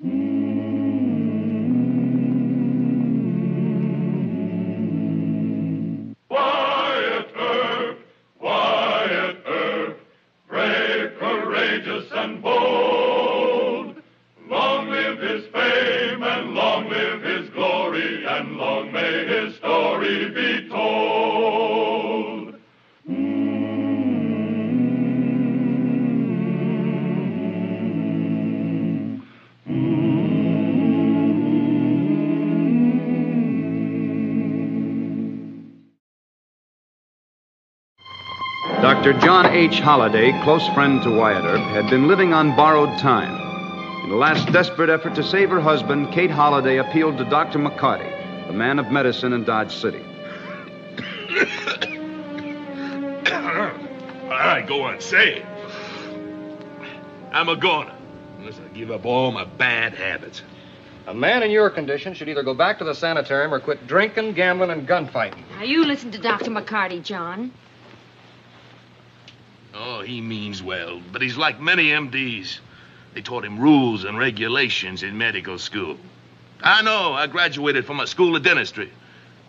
Wyatt Earp, Wyatt Earp, brave, courageous, and bold. Long live his fame, and long live his glory, and long may his story be told. Dr. John H. Holliday, close friend to Wyatt Earp, had been living on borrowed time. In the last desperate effort to save her husband, Kate Holliday appealed to Dr. McCarty, the man of medicine in Dodge City. All right, go on, say it. I'm a goner, unless I give up all my bad habits. A man in your condition should either go back to the sanitarium or quit drinking, gambling, and gunfighting. Now, you listen to Dr. McCarty, John. Oh, he means well, but he's like many MDs. They taught him rules and regulations in medical school. I know, I graduated from a school of dentistry.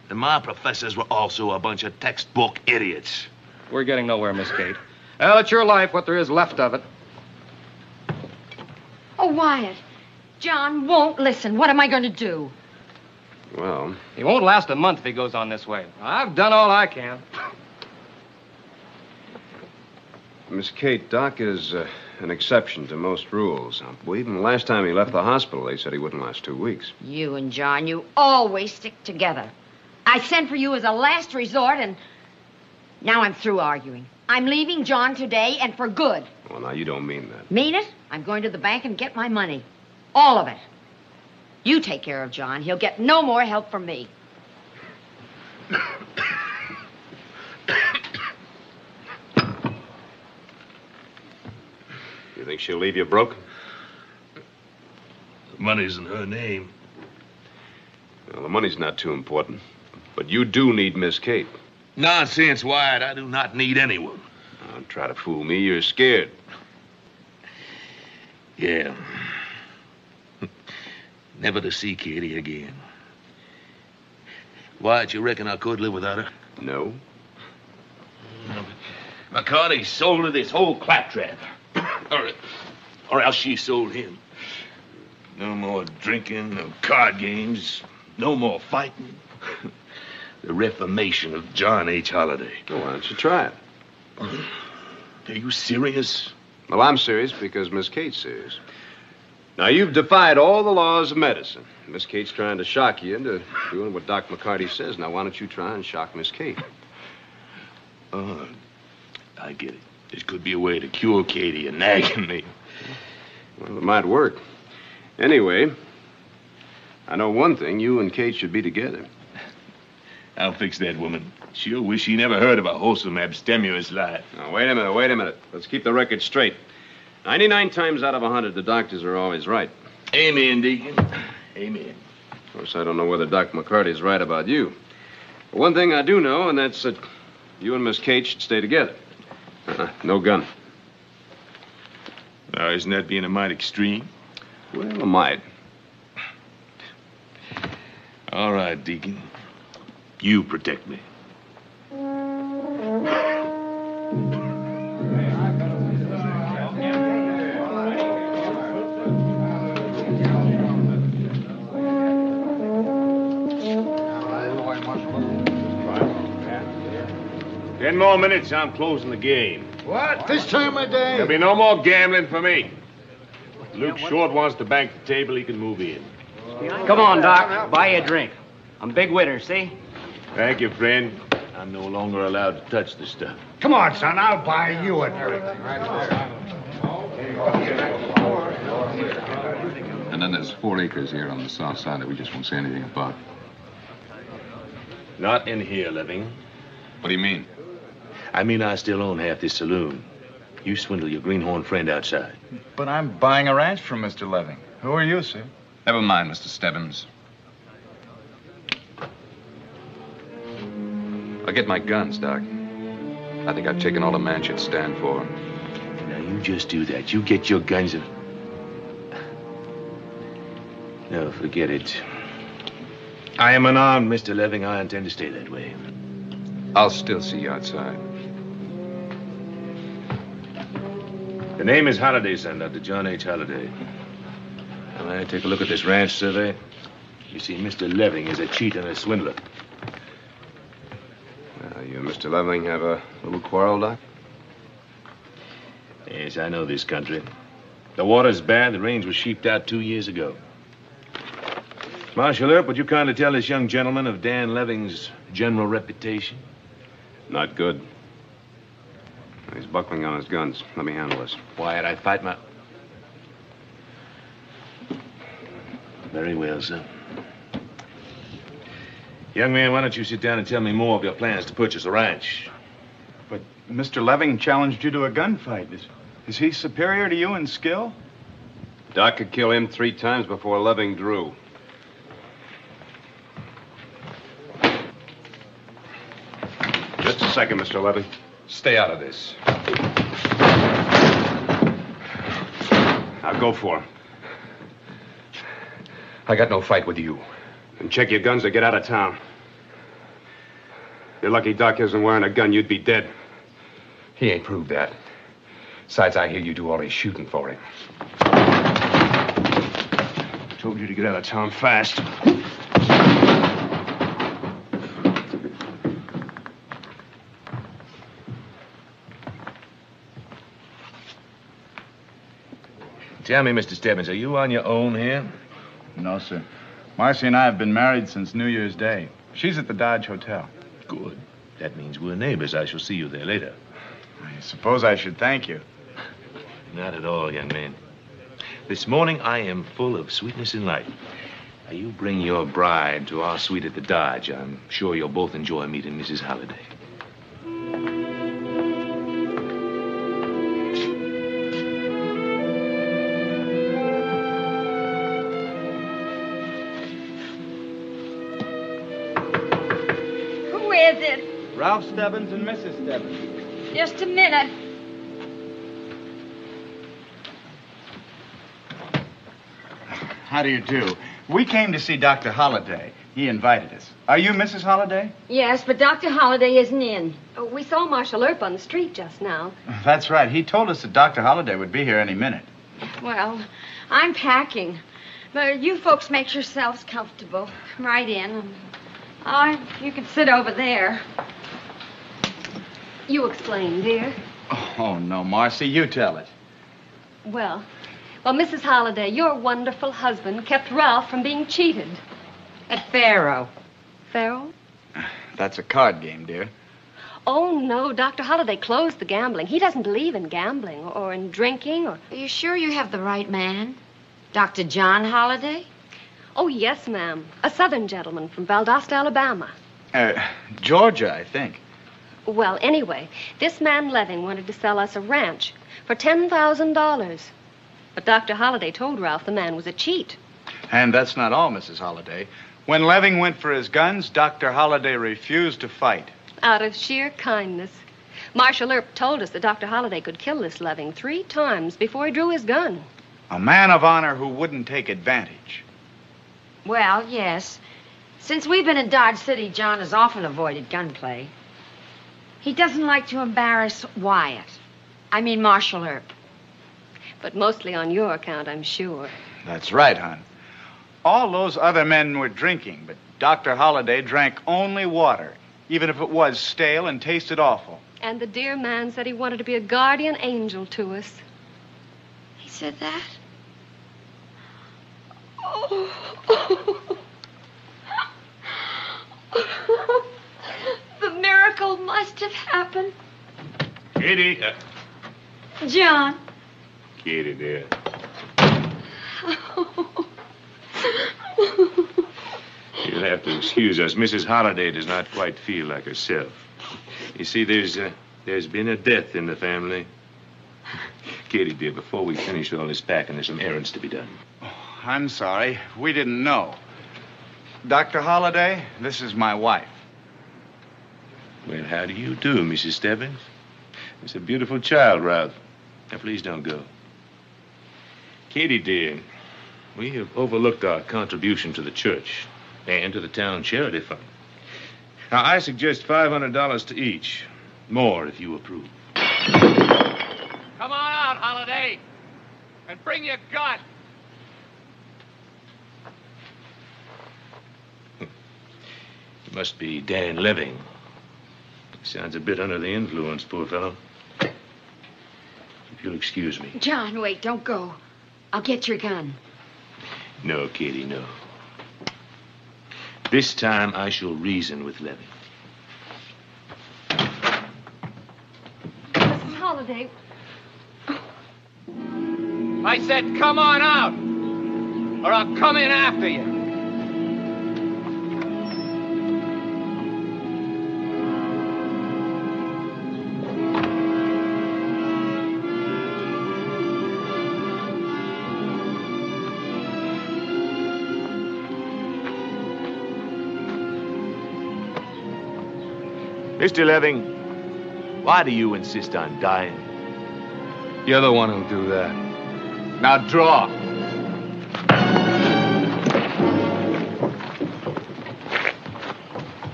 And my professors were also a bunch of textbook idiots. We're getting nowhere, Miss Kate. Well, it's your life, what there is left of it. Oh, Wyatt. John won't listen. What am I going to do? Well, He won't last a month if he goes on this way. I've done all I can. Miss Kate, Doc is an exception to most rules. Well, even the last time he left the hospital, they said he wouldn't last 2 weeks. You and John, you always stick together. I sent for you as a last resort, and now I'm through arguing. I'm leaving John today, and for good. Well, now, you don't mean that. Mean it? I'm going to the bank and get my money. All of it. You take care of John. He'll get no more help from me. You think she'll leave you broke? The money's in her name. Well, the money's not too important. But you do need Miss Kate. Nonsense, Wyatt. I do not need anyone. Don't try to fool me. You're scared. Yeah. Never to see Katie again. Wyatt, you reckon I could live without her? No. McCarty sold her this whole claptrap. Or else she sold him. No more drinking, no card games, no more fighting. The Reformation of John H. Holliday. Well, why don't you try it? Are you serious? Well, I'm serious because Miss Kate's serious. Now, you've defied all the laws of medicine. Miss Kate's trying to shock you into doing what Doc McCarty says. Now, why don't you try and shock Miss Kate? Oh, I get it. This could be a way to cure Katie and nagging me. Well, it might work. Anyway, I know one thing. You and Kate should be together. I'll fix that woman. She'll wish she never heard of a wholesome, abstemious life. Now, wait a minute. Let's keep the record straight. 99 times out of 100, the doctors are always right. Amen, Deacon. Amen. Of course, I don't know whether Doc McCarty's right about you. But one thing I do know, and that's that you and Miss Kate should stay together. No gun. Now, isn't that being a mite extreme? Well, a mite. All right, Deacon. You protect me. Ten more minutes, I'm closing the game. What? This time of day? There'll be no more gambling for me. If Luke Short wants to bank the table, he can move in. Come on, Doc. Buy you a drink. I'm big winner, see? Thank you, friend. I'm no longer allowed to touch the stuff. Come on, son. I'll buy you a drink. And then there's 4 acres here on the south side that we just won't say anything about. Not in here, Leving. What do you mean? I mean, I still own half this saloon. You swindle your greenhorn friend outside. But I'm buying a ranch from Mr. Leving. Who are you, sir? Never mind, Mr. Stebbins. I'll get my guns, Doc. I think I've taken all a man should stand for. Now, you just do that. You get your guns and... No, forget it. I am unarmed, Mr. Leving. I intend to stay that way. I'll still see you outside. The name is Holliday, son, Dr. John H. Holliday. When I take a look at this ranch survey, you see Mr. Leving is a cheat and a swindler. You and Mr. Leving have a little quarrel, Doc? Yes, I know this country. The water's bad. The range was sheeped out 2 years ago. Marshal Earp, would you kindly tell this young gentleman of Dan Leving's general reputation? Not good. He's buckling on his guns. Let me handle this. Wyatt, I fight my... Very well, sir. Young man, why don't you sit down and tell me more of your plans to purchase a ranch? But Mr. Leving challenged you to a gunfight. Is he superior to you in skill? Doc could kill him 3 times before Leving drew. Just a second, Mr. Leving. Stay out of this. Now go for him. I got no fight with you. And check your guns or get out of town. You're lucky Doc isn't wearing a gun. You'd be dead. He ain't proved that. Besides, I hear you do all his shooting for him. Told you to get out of town fast. Tell me, Mr. Stebbins, are you on your own here? No, sir. Marcy and I have been married since New Year's Day. She's at the Dodge Hotel. Good. That means we're neighbors. I shall see you there later. I suppose I should thank you. Not at all, young man. This morning I am full of sweetness and light. Now, you bring your bride to our suite at the Dodge. I'm sure you'll both enjoy meeting Mrs. Holliday. Who is it? Ralph Stebbins and Mrs. Stebbins. Just a minute. How do you do? We came to see Dr. Holliday. He invited us. Are you Mrs. Holliday? Yes, but Dr. Holliday isn't in. We saw Marshal Earp on the street just now. That's right. He told us that Dr. Holliday would be here any minute. Well, I'm packing. But you folks make yourselves comfortable. Come right in. You can sit over there. You explain, dear. Oh, no, Marcy, you tell it. Well, Mrs. Holliday, your wonderful husband kept Ralph from being cheated. At Faro. Farrell? That's a card game, dear. Oh, no, Dr. Holliday closed the gambling. He doesn't believe in gambling or in drinking or... Are you sure you have the right man? Dr. John Holliday? Oh, yes, ma'am. A southern gentleman from Valdosta, Alabama. Georgia, I think. Well, anyway, this man Leving wanted to sell us a ranch for $10,000. But Dr. Holliday told Ralph the man was a cheat. And that's not all, Mrs. Holliday. When Leving went for his guns, Dr. Holliday refused to fight. Out of sheer kindness. Marshal Earp told us that Dr. Holliday could kill this Leving 3 times before he drew his gun. A man of honor who wouldn't take advantage. Well, yes. Since we've been in Dodge City, John has often avoided gunplay. He doesn't like to embarrass Wyatt. I mean, Marshal Earp. But mostly on your account, I'm sure. That's right, hon. All those other men were drinking, but Dr. Holliday drank only water, even if it was stale and tasted awful. And the dear man said he wanted to be a guardian angel to us. He said that? The miracle must have happened. Katie. John. Katie, dear. You'll have to excuse us. Mrs. Holliday does not quite feel like herself. You see, there's been a death in the family. Katie, dear, before we finish all this packing, there's some errands to be done. Oh, I'm sorry. We didn't know. Dr. Holliday, this is my wife. Well, how do you do, Mrs. Stebbins? It's a beautiful child, Ralph. Now, please don't go. Katie, dear, We have overlooked our contribution to the church and to the town charity fund. Now, I suggest $500 to each. More if you approve. Come on out, Holliday, and bring your gun. It must be Dan Leving. He sounds a bit under the influence, poor fellow. If you'll excuse me. John, wait, don't go. I'll get your gun. No, Katie, no. This time I shall reason with Leving. Mrs. Holliday. I said come on out, or I'll come in after you. Mr. Leving, why do you insist on dying? You're the one who'll do that. Now draw.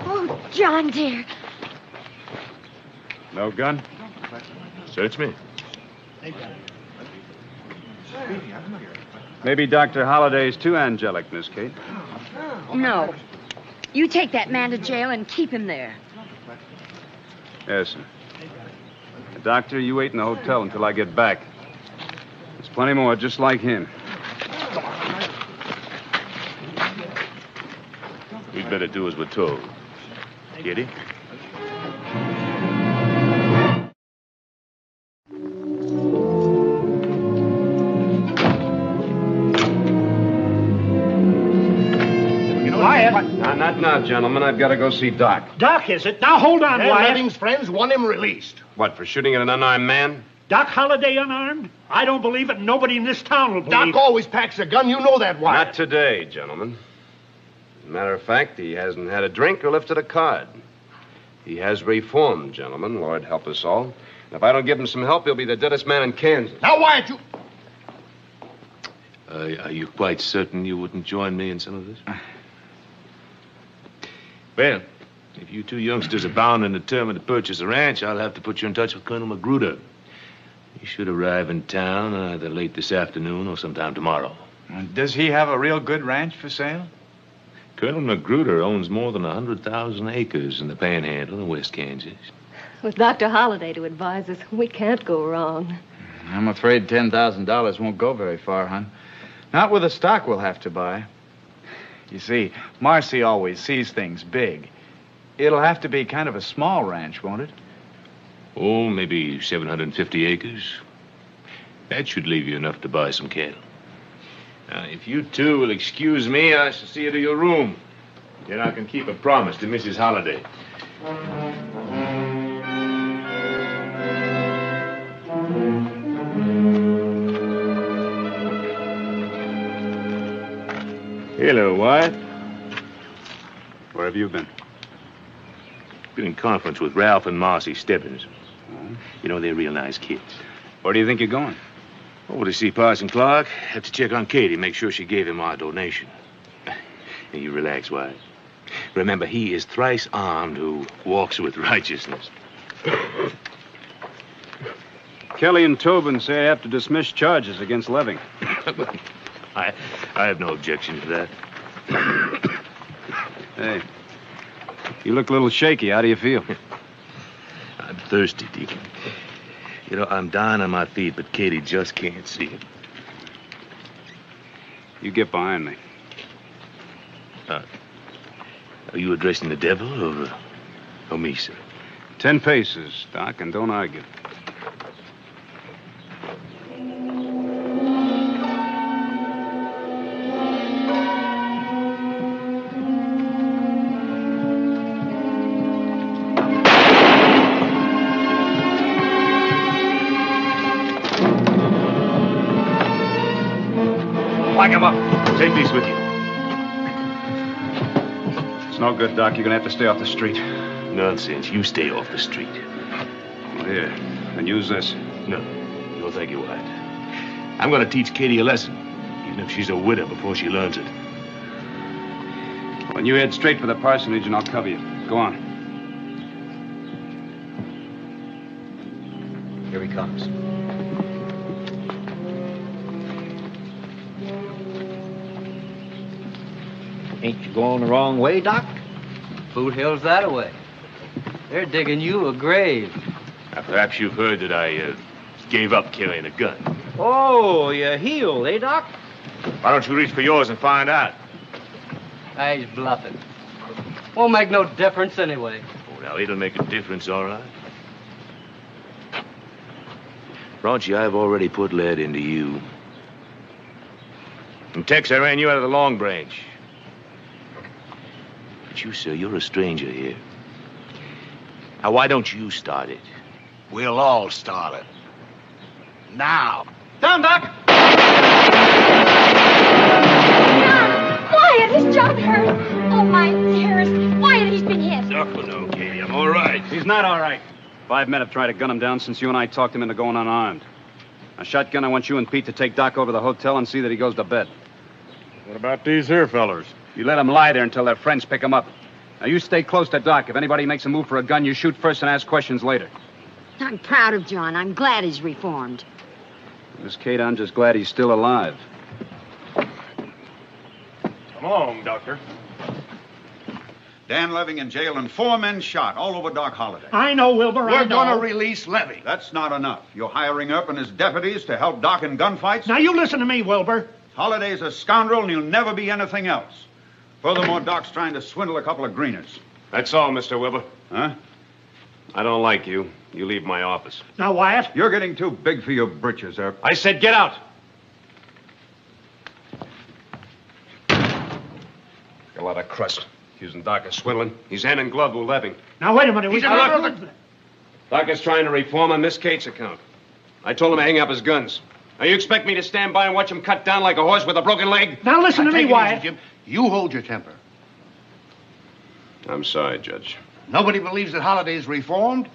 Oh, John, dear. No gun? Search me. Maybe Dr. Holliday's too angelic, Miss Kate. No. You take that man to jail and keep him there. Yes, sir. Doctor, you wait in the hotel until I get back. There's plenty more just like him. We'd better do as we're told. Kitty? Wyatt. Not now, gentlemen. I've got to go see Doc. Doc, is it? Now, hold on, And Wyatt. Leving's friends want him released. What, for shooting at an unarmed man? Doc Holliday unarmed? I don't believe it. Nobody in this town will believe Doc always packs a gun. You know that, Wyatt. Not today, gentlemen. As a matter of fact, he hasn't had a drink or lifted a card. He has reformed, gentlemen. Lord help us all. And if I don't give him some help, he'll be the deadest man in Kansas. Now, Wyatt, you... Are you quite certain you wouldn't join me in some of this? Well, if you two youngsters are bound and determined to purchase a ranch, I'll have to put you in touch with Colonel Magruder. He should arrive in town either late this afternoon or sometime tomorrow. Does he have a real good ranch for sale? Colonel Magruder owns more than 100,000 acres in the Panhandle in West Kansas. With Dr. Holliday to advise us, we can't go wrong. I'm afraid $10,000 won't go very far, hon. Not with the stock we'll have to buy. You see, Marcy always sees things big. It'll have to be kind of a small ranch, won't it? Oh, maybe 750 acres. That should leave you enough to buy some cattle. Now, if you two will excuse me, I shall see you to your room. Then I can keep a promise to Mrs. Holliday. Hello, Wyatt. Where have you been? Been in conference with Ralph and Marcy Stebbins. You know, they're real nice kids. Where do you think you're going? Over to see Parson Clark. Have to check on Katie, make sure she gave him our donation. And you relax, Wyatt. Remember, he is thrice armed who walks with righteousness. Kelly and Tobin say I have to dismiss charges against Leving. I have no objection to that. Hey, you look a little shaky. How do you feel? I'm thirsty, Deacon. You know, I'm dying on my feet, but Katie just can't see it. You get behind me. Are you addressing the devil or me, sir? 10 paces, Doc, and don't argue. Lock him up. Take these with you. It's no good, Doc. You're going to have to stay off the street. Nonsense. You stay off the street. Well, here, and use this. No. No, thank you, Wyatt. I'm going to teach Katie a lesson. Even if she's a widow before she learns it. Well, you head straight for the parsonage and I'll cover you. Go on. Here he comes. Ain't you going the wrong way, Doc? Boot Hill's that way. They're digging you a grave. Perhaps you've heard that I gave up carrying a gun. Oh, you're healed, eh, Doc? Why don't you reach for yours and find out? He's bluffing. Won't make no difference anyway. Oh, now, it'll make a difference, all right. Raunchy, I've already put lead into you. In Tex, I ran you out of the Long Branch. But you, sir, you're a stranger here. Now, why don't you start it? We'll all start it. Now. Down, Doc! Wyatt, is John hurt? Oh, my dearest. Wyatt, he's been hit. Oh, no, Katie, I'm all right. He's not all right. 5 men have tried to gun him down since you and I talked him into going unarmed. Now, Shotgun, I want you and Pete to take Doc over to the hotel and see that he goes to bed. What about these here fellers? You let them lie there until their friends pick him up. Now, you stay close to Doc. If anybody makes a move for a gun, you shoot first and ask questions later. I'm proud of John. I'm glad he's reformed. Miss Kate, I'm just glad he's still alive. Come on, Doctor. Dan Leving in jail and 4 men shot all over Doc Holliday. I know, Wilbur, We're going to release Levy. That's not enough. You're hiring Earp and his deputies to help Doc in gunfights? Now, you listen to me, Wilbur. Holliday's a scoundrel and he'll never be anything else. Furthermore, Doc's trying to swindle a couple of greeners. That's all, Mr. Wilbur. Huh? I don't like you. You leave my office. Now, Wyatt. You're getting too big for your britches, Earp. I said get out. Got a lot of crust. Accusing Doc of swindling. He's hand in glove with Leving. Now, wait a minute. Doc is trying to reform on Miss Kate's account. I told him to hang up his guns. Now, you expect me to stand by and watch him cut down like a horse with a broken leg? Now, listen to me, Wyatt. Jim. You hold your temper. I'm sorry, Judge. Nobody believes that Holliday's reformed.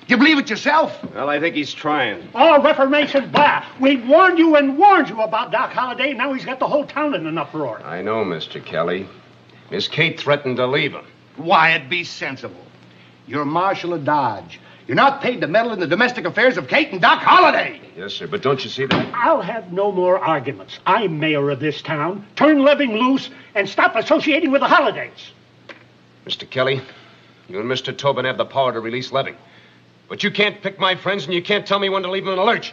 You believe it yourself? Well, I think he's trying. Oh, Reformation, blah. We warned you about Doc Holliday. Now he's got the whole town in an uproar. I know, Mr. Kelly. Miss Kate threatened to leave him. Wyatt, be sensible. You're Marshal of Dodge. You're not paid to meddle in the domestic affairs of Kate and Doc Holliday. Yes, sir, but don't you see that? I'll have no more arguments. I'm mayor of this town. Turn Leving loose and stop associating with the Hollidays. Mr. Kelly, you and Mr. Tobin have the power to release Leving. But you can't pick my friends and you can't tell me when to leave them in a lurch.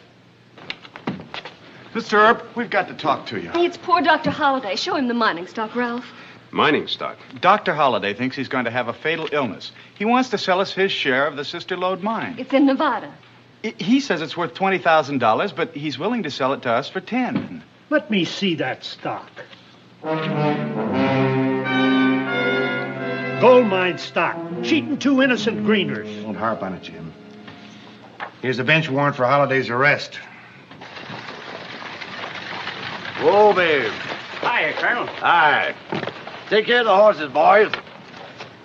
Mr. Earp, we've got to talk to you. Hey, it's poor Dr. Holliday. Show him the mining stock, Ralph. Mining stock? Dr. Holliday thinks he's going to have a fatal illness. He wants to sell us his share of the Sister Lode mine. It's in Nevada. He says it's worth $20,000, but he's willing to sell it to us for $10,000. Let me see that stock. Gold mine stock. Cheating 2 innocent greeners. Don't harp on it, Jim. Here's the bench warrant for Holliday's arrest. Whoa, babe. Hiya, Colonel. Hi. Take care of the horses, boys.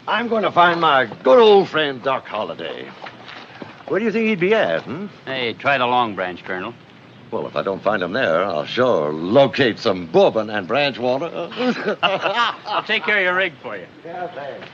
I'm going to find my good old friend, Doc Holliday. Where do you think he'd be at, Hey, try the Long Branch, Colonel. Well, if I don't find him there, I'll sure locate some bourbon and branch water. I'll take care of your rig for you. Yeah, thanks.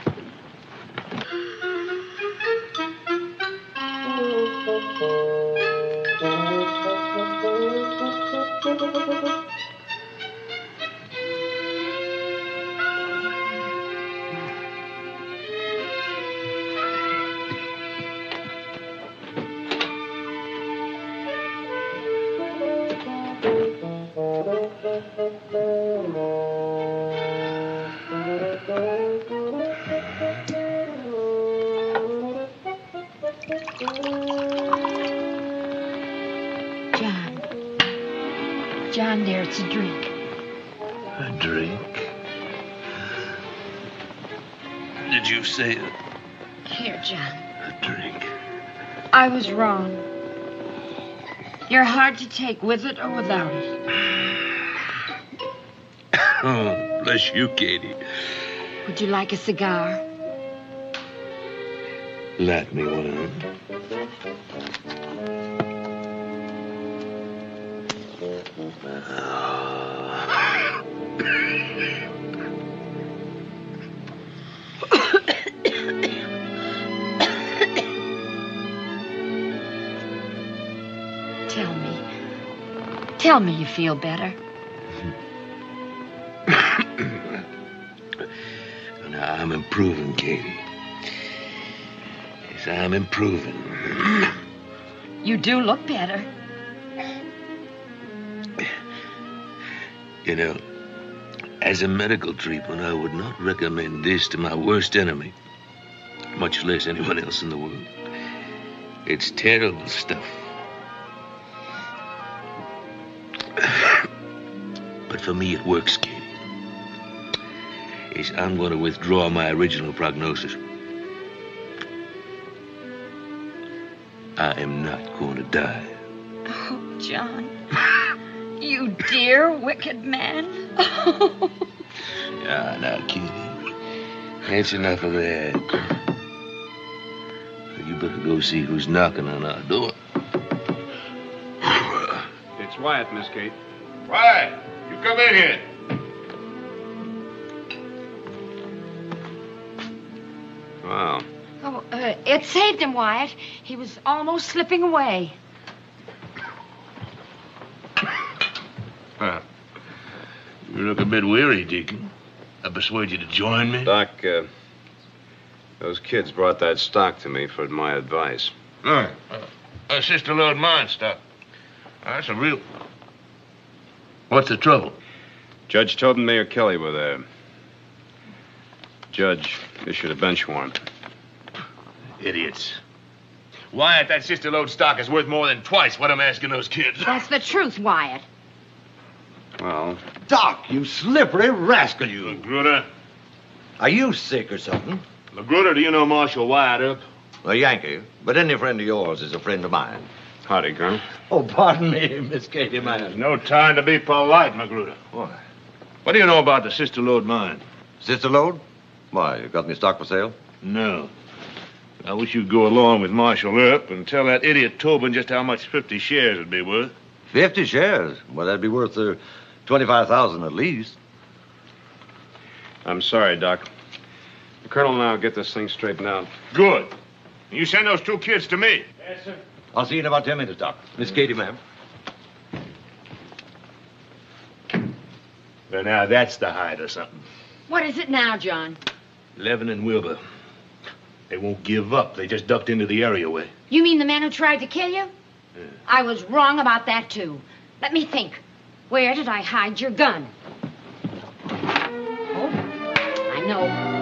John, dear, it's a drink. A drink? Did you say it? Here, John. A drink? I was wrong. You're hard to take with it or without it. Oh, bless you, Katie. Would you like a cigar? Light me one. Tell me you feel better. Now, I'm improving, Katie. Yes, I'm improving. You do look better. You know, as a medical treatment, I would not recommend this to my worst enemy, much less anyone else in the world. It's terrible stuff. But for me, it works, Katie. Yes, I'm going to withdraw my original prognosis. I am not going to die. Oh, John. You dear, wicked man. Ah, now, Kitty. That's enough of that. You better go see who's knocking on our door. It's Wyatt, Miss Kate. Wyatt, you come in here. Wow. Oh, it saved him, Wyatt. He was almost slipping away. You look a bit weary, Deacon. I persuade you to join me? Doc, those kids brought that stock to me for my advice. Sister Lord mine stock. That's a real... What's the trouble? Judge Todd and Mayor Kelly were there. Judge issued a bench warrant. Idiots. Wyatt, that Sister Lode stock is worth more than twice what I'm asking those kids. That's the truth, Wyatt. Well... Doc, you slippery rascal, you. Magruder. Are you sick or something? Magruder, do you know Marshal Wyatt Earp? A Yankee, but any friend of yours is a friend of mine. Howdy, Colonel. Oh, pardon me, Miss Katie, man. There's no time to be polite, Magruder. Why? What do you know about the Sister Lode mine? Sister Lode? Why, you got any stock for sale? No. I wish you'd go along with Marshal Earp and tell that idiot Tobin just how much 50 shares would be worth. 50 shares? Well, that'd be worth $25,000 at least. I'm sorry, Doc. The Colonel and I'll get this thing straightened out. Good. You send those two kids to me. Yes, sir. I'll see you in about 10 minutes, Doc. Miss Katie, ma'am. Well, now, that's the hide or something. What is it now, John? Levin and Wilbur. They won't give up. They just ducked into the areaway. You mean the man who tried to kill you? Yeah. I was wrong about that, too. Let me think. Where did I hide your gun? Oh, I know.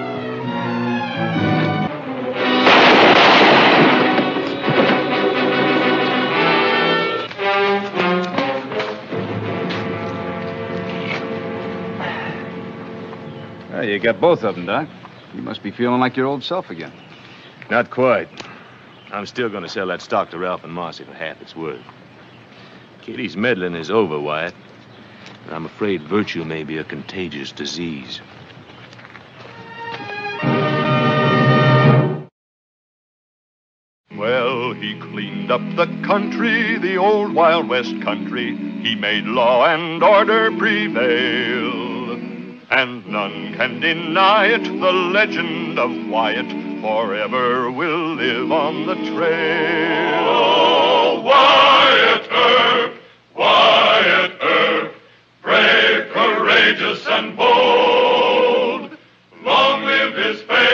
Well, you got both of them, Doc. You must be feeling like your old self again. Not quite. I'm still going to sell that stock to Ralph and Marcy for half its worth. Katie's meddling is over, Wyatt. And I'm afraid virtue may be a contagious disease. Well, he cleaned up the country, the old Wild West country. He made law and order prevail. And none can deny it, the legend of Wyatt forever will live on the trail. Oh, Wyatt Earp, Wyatt Earp, brave, courageous, and bold. Long live his fame.